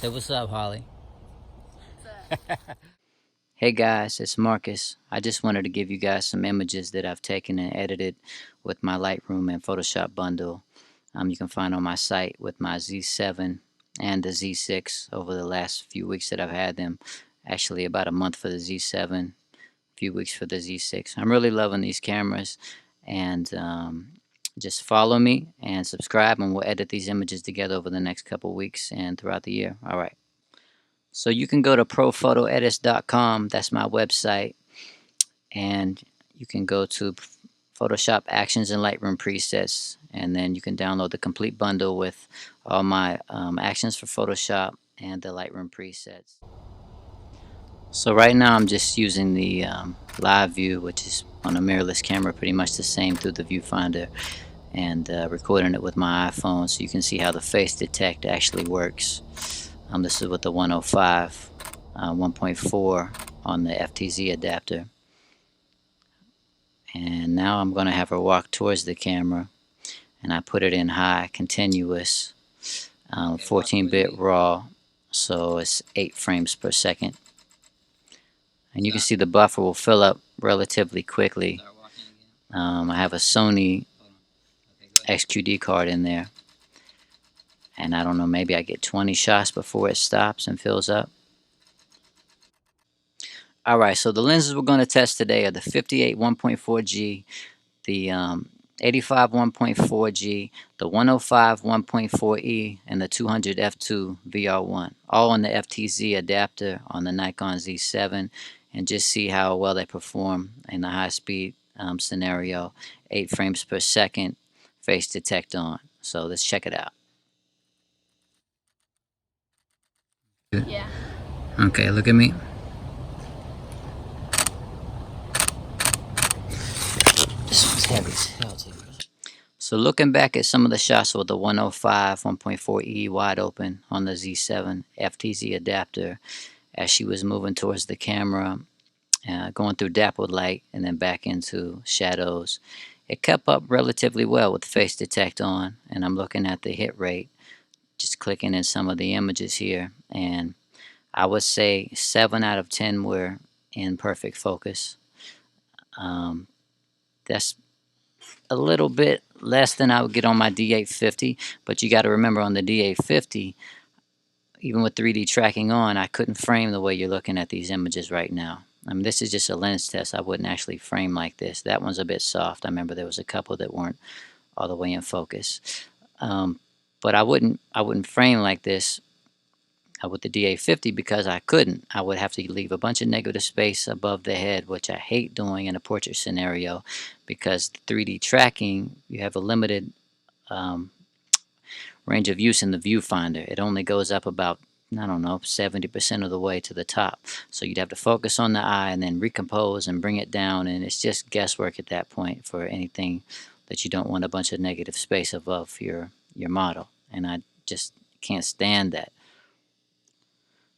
Say what's up, Holly. Hey guys, it's Marcus. I just wanted to give you guys some images that I've taken and edited with my Lightroom and Photoshop bundle. You can find on my site with my Z7 and the Z6 over the last few weeks that I've had them. Actually, about a month for the Z7, a few weeks for the Z6. I'm really loving these cameras, and just follow me and subscribe, and we'll edit these images together over the next couple weeks and throughout the year. All right. So you can go to prophotoedits.com. That's my website, and you can go to Photoshop Actions and Lightroom presets, and then you can download the complete bundle with all my actions for Photoshop and the Lightroom presets. So right now I'm just using the live view, which is on a mirrorless camera, pretty much the same through the viewfinder, and recording it with my iPhone so you can see how the face detect actually works. This is with the 105 1.4 on the FTZ adapter. And now I'm going to have her walk towards the camera, and I put it in high continuous 14-bit raw, so it's 8 frames per second. And you can see the buffer will fill up relatively quickly. I have a Sony XQD card in there, and I don't know, maybe I get 20 shots before it stops and fills up. Alright, so the lenses we're going to test today are the 58 1.4G, the 85 1.4G, the 105 1.4E, and the 200 F2 VR1, all on the FTZ adapter on the Nikon Z7, and just see how well they perform in the high-speed scenario, 8 frames per second, face detect on. So let's check it out. Yeah. Okay, look at me. This one's heavy as hell too. So looking back at some of the shots with the 105 1.4E wide open on the Z7 FTZ adapter, as she was moving towards the camera, going through dappled light and then back into shadows, it kept up relatively well with face detect on. And I'm looking at the hit rate, just clicking in some of the images here, and I would say 7 out of 10 were in perfect focus. That's a little bit less than I would get on my D850, but you got to remember, on the D850, even with 3D tracking on, I couldn't frame the way you're looking at these images right now. I mean, this is just a lens test. I wouldn't actually frame like this. That one's a bit soft. I remember there was a couple that weren't all the way in focus. But I wouldn't frame like this with the D850 because I couldn't. I would have to leave a bunch of negative space above the head, which I hate doing in a portrait scenario, because 3D tracking, you have a limited range of use in the viewfinder. It only goes up about, I don't know, 70% of the way to the top. So you'd have to focus on the eye and then recompose and bring it down, and it's just guesswork at that point for anything that you don't want a bunch of negative space above your model. And I just can't stand that.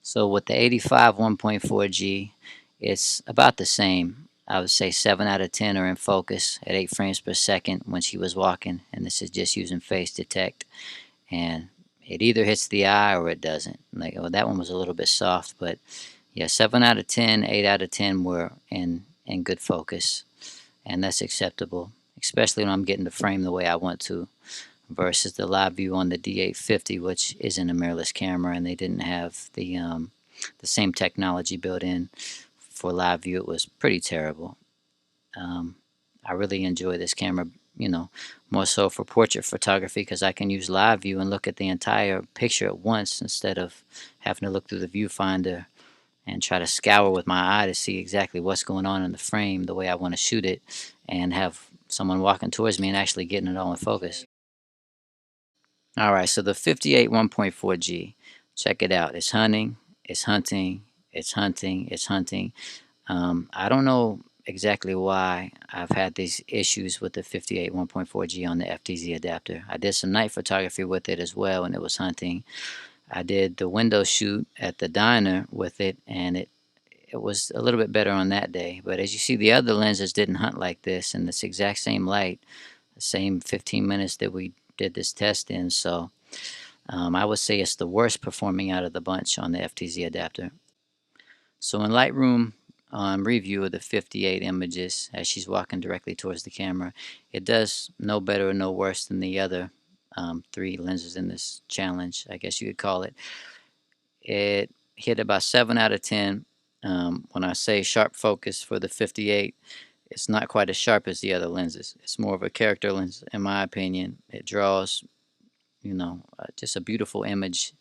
So with the 85 1.4G, it's about the same. I would say 7 out of 10 are in focus at 8 frames per second when she was walking, and this is just using face detect. And it either hits the eye or it doesn't. Like, well, that one was a little bit soft, but yeah, 7 out of 10, 8 out of 10 were in good focus, and that's acceptable, especially when I'm getting the frame the way I want to, versus the live view on the D850, which isn't a mirrorless camera, and they didn't have the same technology built in for live view. It was pretty terrible. I really enjoy this camera, more so for portrait photography, because I can use live view and look at the entire picture at once instead of having to look through the viewfinder and try to scour with my eye to see exactly what's going on in the frame the way I want to shoot it, and have someone walking towards me and actually getting it all in focus. Alright, so the 58 1.4G, check it out. It's hunting, it's hunting, it's hunting, it's hunting. I don't know exactly why I've had these issues with the 58 1.4G on the FTZ adapter. I did some night photography with it as well, and it was hunting. I did the window shoot at the diner with it, and it was a little bit better on that day. But as you see, the other lenses didn't hunt like this in this exact same light, the same 15 minutes that we did this test in. So I would say it's the worst performing out of the bunch on the FTZ Adapter. So in Lightroom, review of the 58 images as she's walking directly towards the camera, it does no better or no worse than the other 3 lenses in this challenge, I guess you could call it. It hit about 7 out of 10. When I say sharp focus for the 58, it's not quite as sharp as the other lenses. It's more of a character lens, in my opinion. It draws, just a beautiful image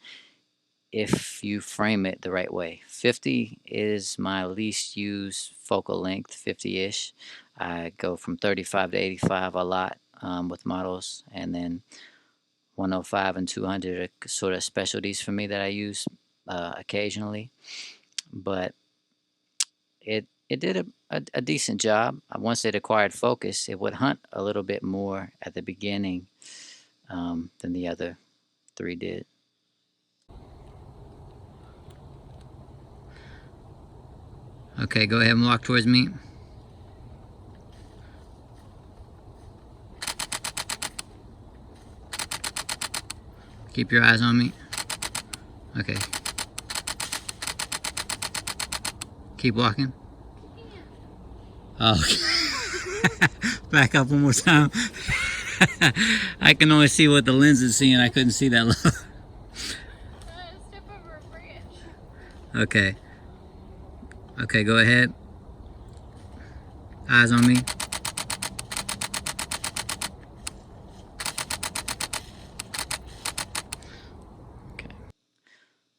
if you frame it the right way. 50 is my least used focal length, 50-ish. I go from 35 to 85 a lot with models, and then 105 and 200 are sort of specialties for me that I use occasionally. But it did a decent job. Once it acquired focus, it would hunt a little bit more at the beginning than the other 3 did. Okay, go ahead and walk towards me. Keep your eyes on me. Okay. Keep walking. Oh, back up one more time. I can only see what the lens is seeing. I couldn't see that low. Step over a branch. Okay. Okay, go ahead. Eyes on me. Okay.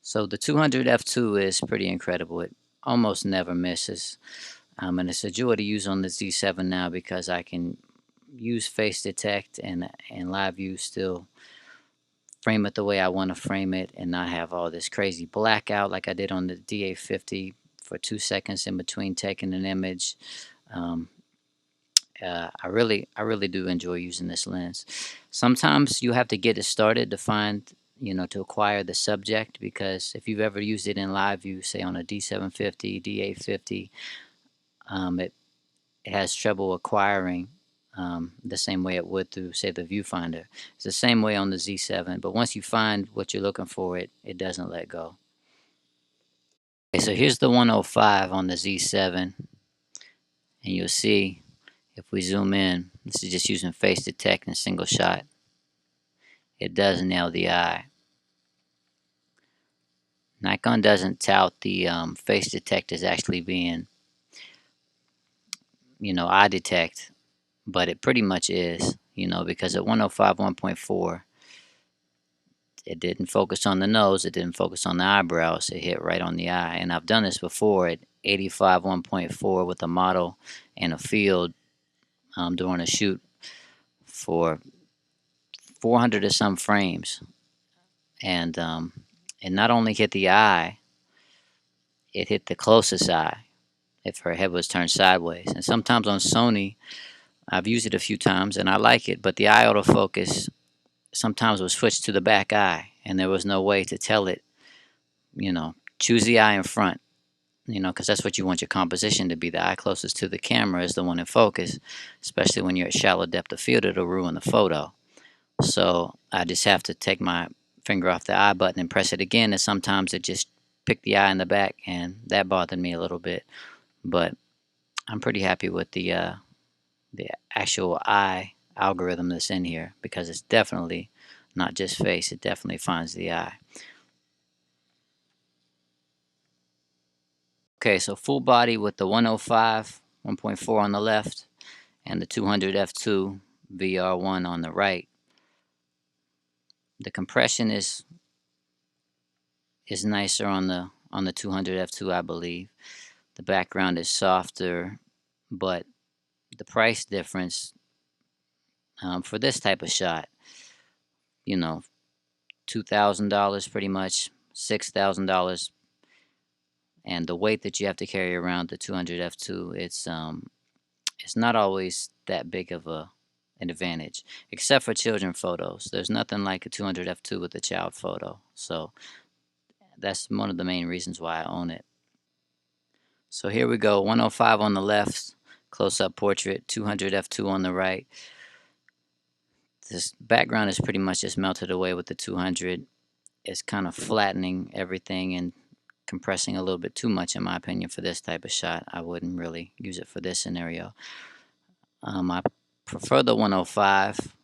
So the 200 F2 is pretty incredible. It almost never misses. And it's a joy to use on the Z7 now because I can use face detect and live view still frame it the way I want to frame it and not have all this crazy blackout like I did on the D850 for 2 seconds in between taking an image. I really do enjoy using this lens. Sometimes you have to get it started to find, to acquire the subject, because if you've ever used it in live view, say on a D750, D850, it has trouble acquiring the same way it would through, say, the viewfinder. It's the same way on the Z7, but once you find what you're looking for, it doesn't let go. Okay, so here's the 105 on the Z7, and you'll see if we zoom in, this is just using face detect and single shot. It does nail the eye. Nikon doesn't tout the face detect as actually being, eye detect, but it pretty much is, because at 105 1.4, it didn't focus on the nose, it didn't focus on the eyebrows, it hit right on the eye. And I've done this before at 85 1.4 with a model and a field during a shoot for 400 or some frames, and it not only hit the eye, it hit the closest eye if her head was turned sideways. And sometimes on Sony, I've used it a few times and I like it, but the eye autofocus sometimes will switch to the back eye, and there was no way to tell it, choose the eye in front, because that's what you want your composition to be. The eye closest to the camera is the one in focus, especially when you're at shallow depth of field, it'll ruin the photo. So I just have to take my finger off the eye button and press it again, and sometimes it just picked the eye in the back, and that bothered me a little bit. But I'm pretty happy with the actual eye algorithm that's in here, because it's definitely not just face, it definitely finds the eye. Okay, so full body with the 105 1.4 on the left and the 200 F2 VR1 on the right. The compression is nicer on the 200 F2, I believe. The background is softer, but the price difference for this type of shot, $2,000 pretty much, $6,000, and the weight that you have to carry around the 200 F2, it's not always that big of an advantage, except for children photos. There's nothing like a 200 F2 with a child photo, so that's one of the main reasons why I own it. So here we go, 105 on the left, close-up portrait, 200 F2 on the right. This background is pretty much just melted away with the 200. is kind of flattening everything and compressing a little bit too much, in my opinion, for this type of shot. I wouldn't really use it for this scenario. I prefer the 105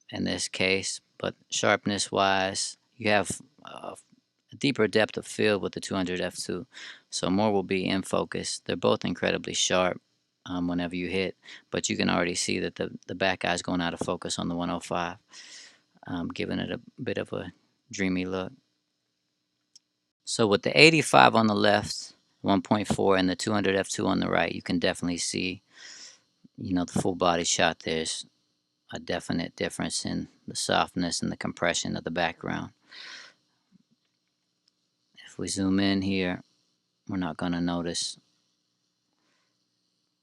in this case, but sharpness wise, you have a deeper depth of field with the 200 f2, so more will be in focus. They're both incredibly sharp whenever you hit, but you can already see that the back eye is going out of focus on the 105, giving it a bit of a dreamy look. So with the 85 on the left, 1.4, and the 200 f2 on the right, you can definitely see, the full body shot. There's a definite difference in the softness and the compression of the background. If we zoom in here, we're not going to notice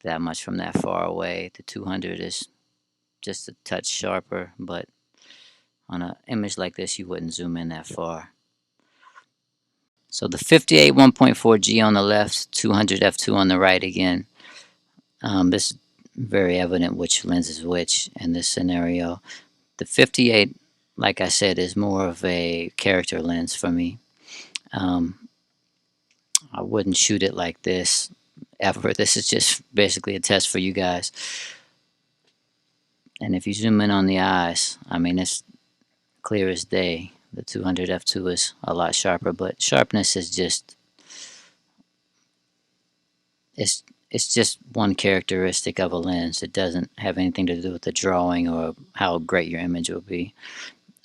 that much from that far away. The 200 is just a touch sharper, but on an image like this, you wouldn't zoom in that far. So the 58 1.4G on the left, 200 f2 on the right again. This is very evident which lens is which in this scenario. The 58, like I said, is more of a character lens for me. I wouldn't shoot it like this ever. This is just basically a test for you guys. And if you zoom in on the eyes, I mean, it's clear as day. The 200 f2 is a lot sharper, but sharpness is just, it's just one characteristic of a lens. It doesn't have anything to do with the drawing or how great your image will be.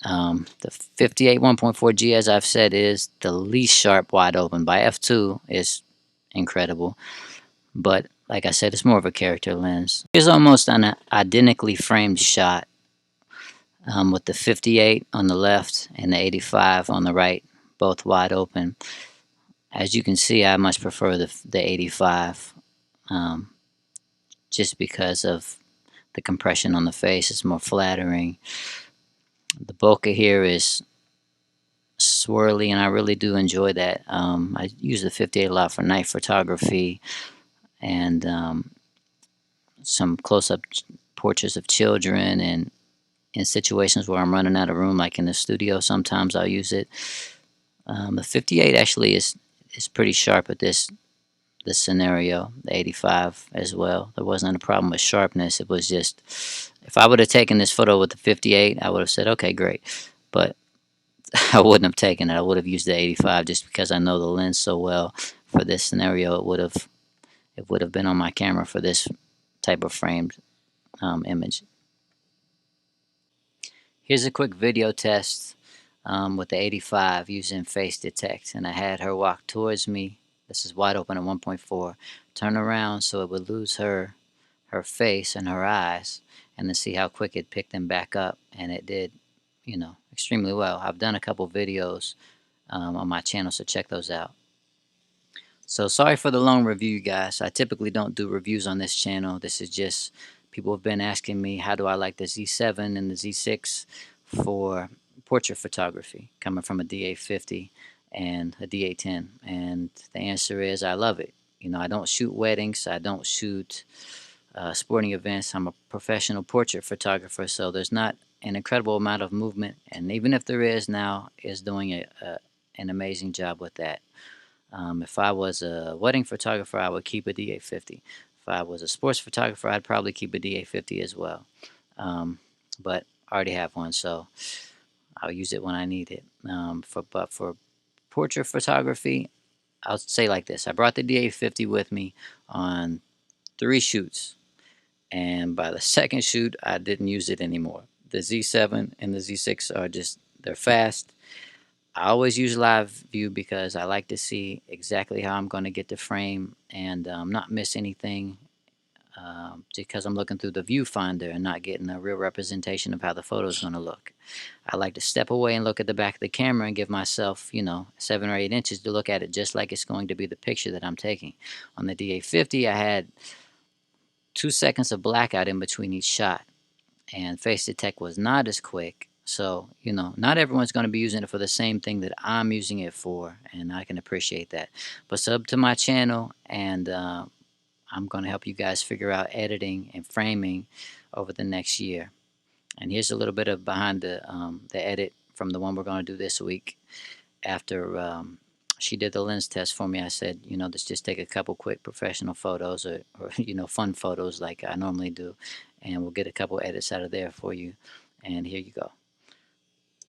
The 58 1.4G, as I've said, is the least sharp wide open. By f2 is incredible, but like I said, it's more of a character lens. Here's almost an identically framed shot with the 58 on the left and the 85 on the right, both wide open. As you can see, I much prefer the 85 just because of the compression on the face. It's more flattering. The bokeh here is swirly, and I really do enjoy that. I use the 58 a lot for night photography and some close-up portraits of children, and in situations where I'm running out of room, like in the studio, sometimes I'll use it. The 58 actually is pretty sharp at this scenario. The 85 as well. There wasn't a problem with sharpness. It was just, if I would have taken this photo with the 58, I would have said, okay, great. But I wouldn't have taken it. I would have used the 85 just because I know the lens so well. For this scenario, it would have been on my camera for this type of framed image. Here's a quick video test with the 85 using face detect, and I had her walk towards me. This is wide open at 1.4. Turn around so it would lose her face and her eyes, and then see how quick it picked them back up, and it did, extremely well. I've done a couple videos on my channel, so check those out. So sorry for the long review, guys. I typically don't do reviews on this channel. This is just, people have been asking me how do I like the Z7 and the Z6 for portrait photography, coming from a D850 and a D810, and the answer is I love it. I don't shoot weddings, I don't shoot sporting events. I'm a professional portrait photographer, so there's not an incredible amount of movement, and even if there is, now is doing an amazing job with that. If I was a wedding photographer, I would keep a D850. If I was a sports photographer, I'd probably keep a D850 as well. But I already have one, so I'll use it when I need it. But for portrait photography, I'll say like this. I brought the D850 with me on 3 shoots, and by the second shoot, I didn't use it anymore. The Z7 and the Z6 are just, they're fast. I always use live view because I like to see exactly how I'm going to get the frame and not miss anything, because I'm looking through the viewfinder and not getting a real representation of how the photo is going to look. I like to step away and look at the back of the camera and give myself, 7 or 8 inches to look at it just like it's going to be the picture that I'm taking. On the D850, I had 2 seconds of blackout in between each shot, and face detect was not as quick. So, not everyone's going to be using it for the same thing that I'm using it for, and I can appreciate that. But sub to my channel, and I'm going to help you guys figure out editing and framing over the next year. And here's a little bit of behind the edit from the one we're going to do this week. After she did the lens test for me, I said, let's just take a couple quick professional photos or fun photos like I normally do, and we'll get a couple edits out of there for you. And here you go.